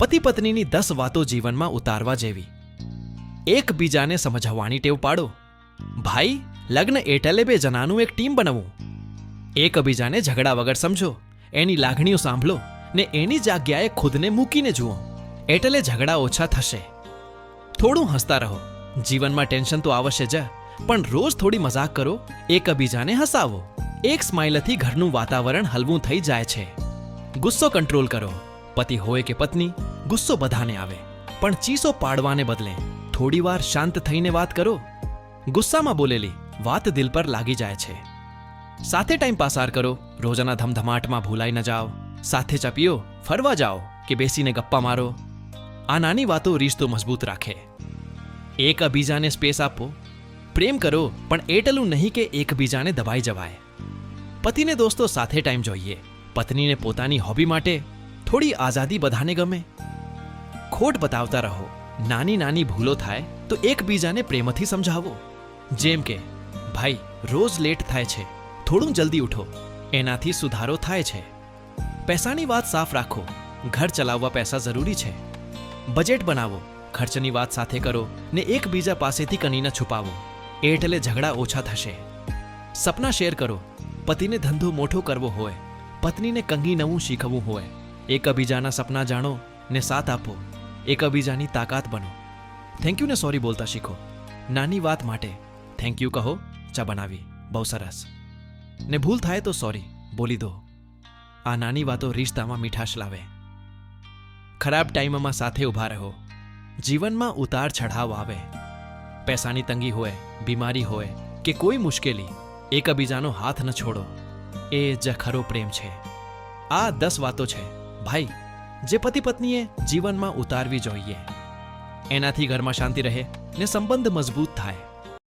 પતિ પત્નીની 10 વાતો જીવનમાં ઉતારવા જેવી. એકબીજાને સમજાવવાની ટેવ પાડો. ભાઈ, લગ્ન એટલે 2 જણાનું એક ટીમ બનાવવું. એકબીજાને ઝઘડા વગર સમજો, એની લાગણીઓ સાંભળો ને એની જગ્યાએ ખુદને મૂકીને જુઓ, એટલે ઝઘડા ઓછા થશે. થોડું હસતા રહો. જીવનમાં ટેન્શન તો આવશે જ, પણ રોજ થોડી મજાક કરો, એકબીજાને હસાવો. એક સ્માઇલથી ઘરનું વાતાવરણ હલવું થઈ જાય છે. ગુસ્સો કંટ્રોલ કરો. પતિ હોય કે પત્ની, ગુસ્સો બધાને આવે, પણ ચીસો પાડવાને બદલે થોડીવાર શાંત થઈને વાત કરો. ગુસ્સામાં બોલેલી વાત દિલ પર લાગી જાય છે. સાથે ટાઈમ પાસાર કરો. રોજાના ધમધમાટમાં ભૂલાઈ ન જાઓ. સાથે ચા પીઓ, ફરવા જાઓ કે બેસીને ગપ્પા મારો. આ નાની વાતો રિશ્તો મજબૂત રાખે. એકબીજાને સ્પેસ આપો. પ્રેમ કરો, પણ એટલું નહીં કે એકબીજાને દબાઈ જવાય. પતિને દોસ્તો સાથે ટાઈમ જોઈએ. પત્નીને પોતાની હોબી માટે થોડી આઝાદી બધાને ગમે. ખોટ બતાવતા રહો. નાની નાની ભૂલો થાય તો એકબીજાને પ્રેમથી સમજાવો. જેમ કે, ભાઈ, રોજ લેટ થાય છે, થોડું જલ્દી ઉઠો, એનાથી સુધારો થાય છે. પૈસાની વાત સાફ રાખો. ઘર ચલાવવા પૈસા જરૂરી છે. બજેટ બનાવો. ખર્ચની વાત સાથે કરો ને એકબીજા પાસેથી કની ન છુપાવો, એટલે ઝઘડા ઓછા થશે. સપના શેર કરો. પતિને ધંધો મોટો કરવો હોય, પત્નીને કંઈ નવું શીખવું હોય, એકબીજાના સપના જાણો ને સાથ આપો. એકબીજાની તાકાત બનો. થેન્ક યુ ને સોરી બોલતા શીખો. નાની વાત માટે થેન્ક યુ કહો. ચા બનાવી, બહુ સરસ. ને ભૂલ થાય તો સોરી બોલી દો. આ નાની વાતો રિશ્તામાં મીઠાશ લાવે. ખરાબ ટાઈમમાં સાથે ઊભા રહો. જીવનમાં ઉતાર ચઢાવ આવે. પૈસાની તંગી હોય, બીમારી હોય કે કોઈ મુશ્કેલી, એકબીજાનો હાથ ન છોડો. એ જ ખરો પ્રેમ છે. આ 10 વાતો છે ભાઈ, જે પતિ પત્નીએ જીવનમાં ઉતારવી જોઈએ. એનાથી ઘરમાં શાંતિ રહે ને સંબંધ મજબૂત થાય.